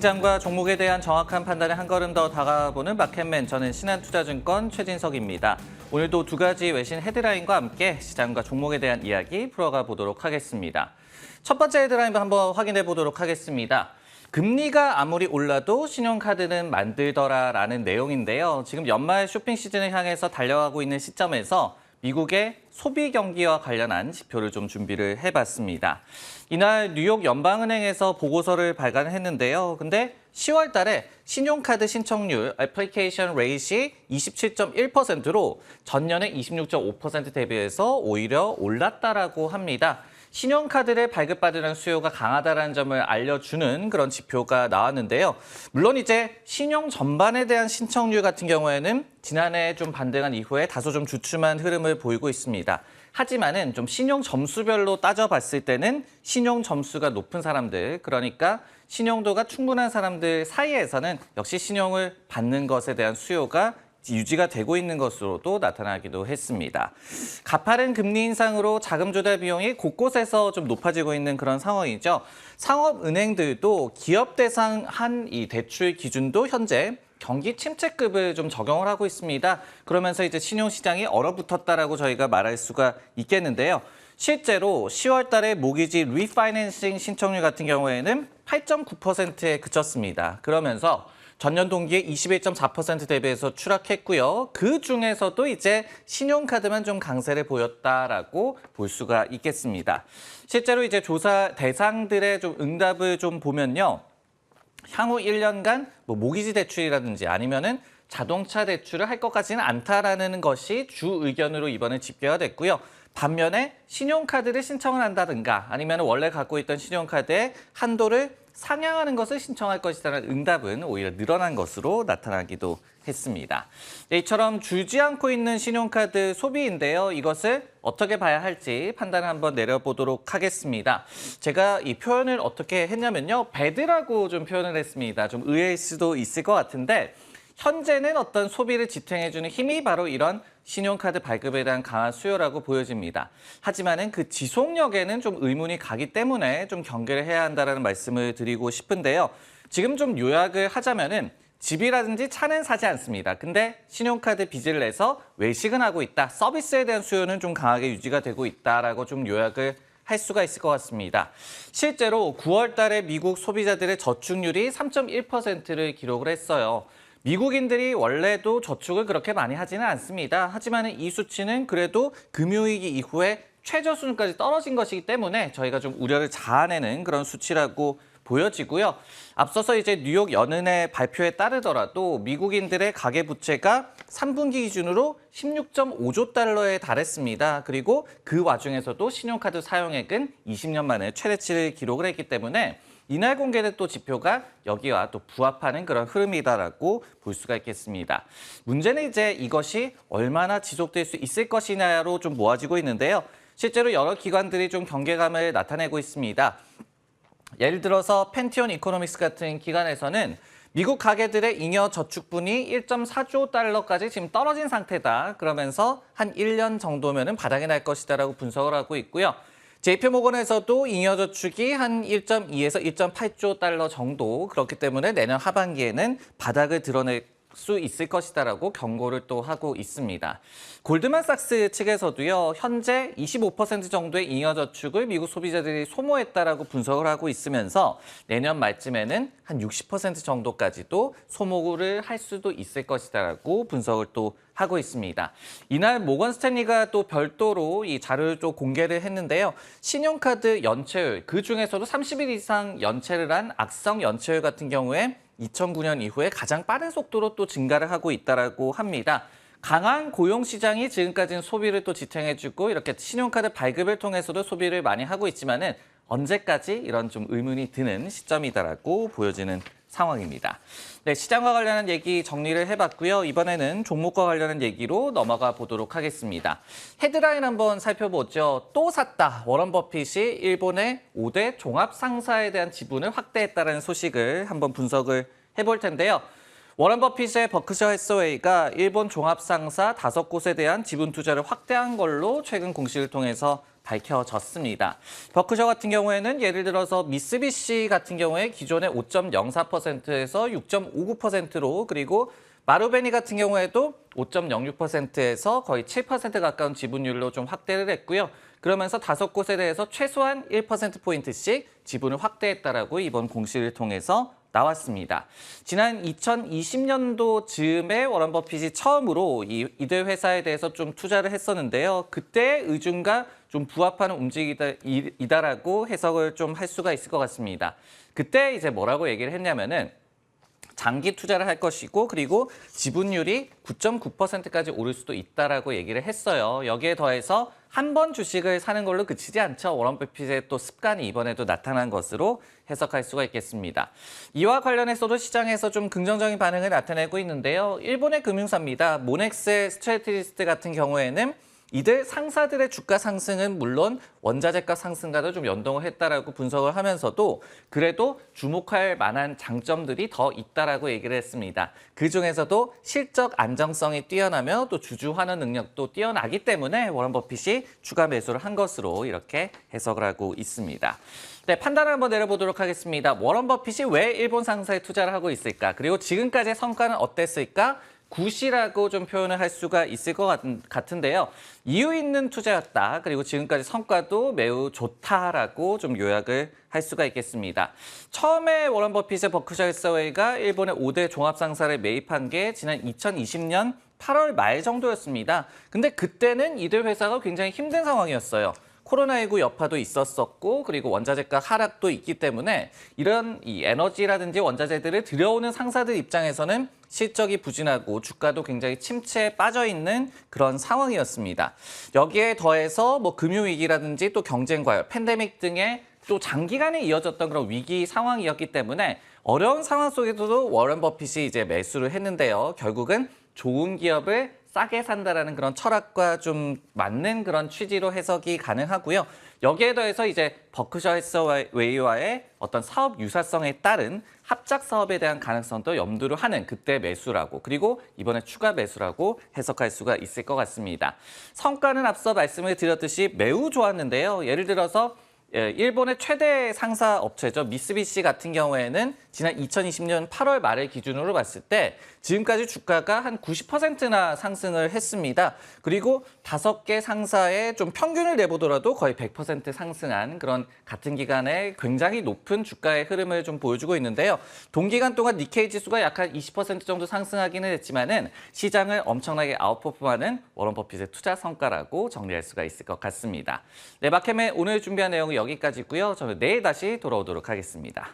시장과 종목에 대한 정확한 판단에 한 걸음 더 다가보는 마켓맨, 저는 신한투자증권 최진석입니다. 오늘도 두 가지 외신 헤드라인과 함께 시장과 종목에 대한 이야기 풀어가 보도록 하겠습니다. 첫 번째 헤드라인 한번 확인해 보도록 하겠습니다. 금리가 아무리 올라도 신용카드는 만들더라라는 내용인데요. 지금 연말 쇼핑 시즌을 향해서 달려가고 있는 시점에서 미국의 소비 경기와 관련한 지표를 좀 준비를 해봤습니다. 이날 뉴욕 연방은행에서 보고서를 발간했는데요. 근데 10월 달에 신용카드 신청률 애플리케이션 레이트이 27.1%로 전년의 26.5% 대비해서 오히려 올랐다라고 합니다. 신용카드를 발급받으려는 수요가 강하다는 점을 알려주는 그런 지표가 나왔는데요. 물론 이제 신용 전반에 대한 신청률 같은 경우에는 지난해 좀 반등한 이후에 다소 좀 주춤한 흐름을 보이고 있습니다. 하지만은 좀 신용 점수별로 따져봤을 때는 신용 점수가 높은 사람들, 그러니까 신용도가 충분한 사람들 사이에서는 역시 신용을 받는 것에 대한 수요가 유지가 되고 있는 것으로도 나타나기도 했습니다. 가파른 금리 인상으로 자금 조달 비용이 곳곳에서 좀 높아지고 있는 그런 상황이죠. 상업은행들도 기업 대상한 이 대출 기준도 현재 경기 침체급을 좀 적용을 하고 있습니다. 그러면서 이제 신용시장이 얼어붙었다라고 저희가 말할 수가 있겠는데요. 실제로 10월 달에 모기지 리파이낸싱 신청률 같은 경우에는 8.9%에 그쳤습니다. 그러면서 전년 동기에 21.4% 대비해서 추락했고요. 그 중에서도 이제 신용카드만 좀 강세를 보였다라고 볼 수가 있겠습니다. 실제로 이제 조사 대상들의 좀 응답을 좀 보면요. 향후 1년간 뭐 모기지 대출이라든지 아니면은 자동차 대출을 할 것 같지는 않다라는 것이 주 의견으로 이번에 집계가 됐고요. 반면에 신용카드를 신청을 한다든가 아니면 원래 갖고 있던 신용카드의 한도를 상향하는 것을 신청할 것이라는 응답은 오히려 늘어난 것으로 나타나기도 했습니다. 이처럼 줄지 않고 있는 신용카드 소비인데요. 이것을 어떻게 봐야 할지 판단을 한번 내려보도록 하겠습니다. 제가 이 표현을 어떻게 했냐면요. 배드라고 좀 표현을 했습니다. 좀 의외일 수도 있을 것 같은데 현재는 어떤 소비를 지탱해주는 힘이 바로 이런 신용카드 발급에 대한 강한 수요라고 보여집니다. 하지만은 그 지속력에는 좀 의문이 가기 때문에 좀 경계를 해야 한다는 말씀을 드리고 싶은데요. 지금 좀 요약을 하자면은 집이라든지 차는 사지 않습니다. 근데 신용카드 빚을 내서 외식은 하고 있다. 서비스에 대한 수요는 좀 강하게 유지가 되고 있다라고 좀 요약을 할 수가 있을 것 같습니다. 실제로 9월 달에 미국 소비자들의 저축률이 3.1%를 기록을 했어요. 미국인들이 원래도 저축을 그렇게 많이 하지는 않습니다. 하지만 이 수치는 그래도 금융위기 이후에 최저 수준까지 떨어진 것이기 때문에 저희가 좀 우려를 자아내는 그런 수치라고 보여지고요. 앞서서 이제 뉴욕 연은의 발표에 따르더라도 미국인들의 가계부채가 3분기 기준으로 16.5조 달러에 달했습니다. 그리고 그 와중에서도 신용카드 사용액은 20년 만에 최대치를 기록을 했기 때문에 이날 공개된 또 지표가 여기와 또 부합하는 그런 흐름이다라고 볼 수가 있겠습니다. 문제는 이제 이것이 얼마나 지속될 수 있을 것이냐로 좀 모아지고 있는데요. 실제로 여러 기관들이 좀 경계감을 나타내고 있습니다. 예를 들어서 펜티온 이코노믹스 같은 기관에서는 미국 가계들의 잉여 저축분이 1.4조 달러까지 지금 떨어진 상태다. 그러면서 한 1년 정도면은 바닥이 날 것이다라고 분석을 하고 있고요. JP모건에서도 잉여 저축이 한 1.2에서 1.8조 달러 정도, 그렇기 때문에 내년 하반기에는 바닥을 드러낼 수 있을 것이다라고 경고를 또 하고 있습니다. 골드만삭스 측에서도요, 현재 25% 정도의 잉여 저축을 미국 소비자들이 소모했다라고 분석을 하고 있으면서 내년 말쯤에는 한 60% 정도까지도 소모를 할 수도 있을 것이다라고 분석을 또 하고 있습니다. 이날 모건 스탠리가 또 별도로 이 자료를 또 공개를 했는데요. 신용카드 연체율, 그 중에서도 30일 이상 연체를 한 악성 연체율 같은 경우에 2009년 이후에 가장 빠른 속도로 또 증가를 하고 있다라고 합니다. 강한 고용 시장이 지금까지는 소비를 또 지탱해주고 이렇게 신용카드 발급을 통해서도 소비를 많이 하고 있지만은 언제까지 이런 좀 의문이 드는 시점이다라고 보여지는 상황입니다. 네, 시장과 관련한 얘기 정리를 해봤고요. 이번에는 종목과 관련한 얘기로 넘어가 보도록 하겠습니다. 헤드라인 한번 살펴보죠. 또 샀다. 워런 버핏이 일본의 5대 종합 상사에 대한 지분을 확대했다는 소식을 한번 분석을 해볼 텐데요. 워런 버핏의 버크셔 해서웨이가 일본 종합 상사 5곳에 대한 지분 투자를 확대한 걸로 최근 공시를 통해서 밝혀졌습니다. 버크셔 같은 경우에는 예를 들어서 미쓰비시 같은 경우에 기존의 5.04%에서 6.59%로 그리고 마루베니 같은 경우에도 5.06%에서 거의 7% 가까운 지분율로 좀 확대를 했고요. 그러면서 5곳에 대해서 최소한 1%포인트씩 지분을 확대했다라고 이번 공시를 통해서 나왔습니다. 지난 2020년도 즈음에 워런 버핏이 처음으로 이들 회사에 대해서 좀 투자를 했었는데요. 그때 의중과 좀 부합하는 움직임이다라고 해석을 좀 할 수가 있을 것 같습니다. 그때 이제 뭐라고 얘기를 했냐면은 장기 투자를 할 것이고 그리고 지분율이 9.9%까지 오를 수도 있다라고 얘기를 했어요. 여기에 더해서 한 번 주식을 사는 걸로 그치지 않죠. 워런 버핏의 또 습관이 이번에도 나타난 것으로 해석할 수가 있겠습니다. 이와 관련해서도 시장에서 좀 긍정적인 반응을 나타내고 있는데요. 일본의 금융사입니다. 모넥스의 스트레티리스트 같은 경우에는 이들 상사들의 주가 상승은 물론 원자재가 상승과도 좀 연동을 했다라고 분석을 하면서도 그래도 주목할 만한 장점들이 더 있다라고 얘기를 했습니다. 그중에서도 실적 안정성이 뛰어나며 또 주주 환원 능력도 뛰어나기 때문에 워런 버핏이 추가 매수를 한 것으로 이렇게 해석을 하고 있습니다. 네, 판단을 한번 내려보도록 하겠습니다. 워런 버핏이 왜 일본 상사에 투자를 하고 있을까? 그리고 지금까지의 성과는 어땠을까? 굿이라고 좀 표현을 할 수가 있을 것 같은데요. 이유 있는 투자였다. 그리고 지금까지 성과도 매우 좋다라고 좀 요약을 할 수가 있겠습니다. 처음에 워런 버핏의 버크셔 해서웨이가 일본의 5대 종합상사를 매입한 게 지난 2020년 8월 말 정도였습니다. 근데 그때는 이들 회사가 굉장히 힘든 상황이었어요. 코로나19 여파도 있었었고 그리고 원자재가 하락도 있기 때문에 이런 이 에너지라든지 원자재들을 들여오는 상사들 입장에서는 실적이 부진하고 주가도 굉장히 침체에 빠져 있는 그런 상황이었습니다. 여기에 더해서 뭐 금융위기라든지 또 경쟁 과열, 팬데믹 등의 또 장기간에 이어졌던 그런 위기 상황이었기 때문에 어려운 상황 속에서도 워런 버핏이 이제 매수를 했는데요. 결국은 좋은 기업을 싸게 산다라는 그런 철학과 좀 맞는 그런 취지로 해석이 가능하고요. 여기에 더해서 이제 버크셔 해서웨이와의 어떤 사업 유사성에 따른 합작 사업에 대한 가능성도 염두를 하는 그때 매수라고 그리고 이번에 추가 매수라고 해석할 수가 있을 것 같습니다. 성과는 앞서 말씀을 드렸듯이 매우 좋았는데요. 예를 들어서 일본의 최대 상사 업체죠. 미쓰비시 같은 경우에는 지난 2020년 8월 말을 기준으로 봤을 때 지금까지 주가가 한 90%나 상승을 했습니다. 그리고 5개 상사의 좀 평균을 내보더라도 거의 100% 상승한 그런 같은 기간에 굉장히 높은 주가의 흐름을 좀 보여주고 있는데요. 동기간 동안 니케이 지수가 약 한 20% 정도 상승하기는 했지만은 시장을 엄청나게 아웃퍼폼하는 워런 버핏의 투자 성과라고 정리할 수가 있을 것 같습니다. 네, 마켓맨 오늘 준비한 내용은 여기까지고요. 저는 내일 다시 돌아오도록 하겠습니다.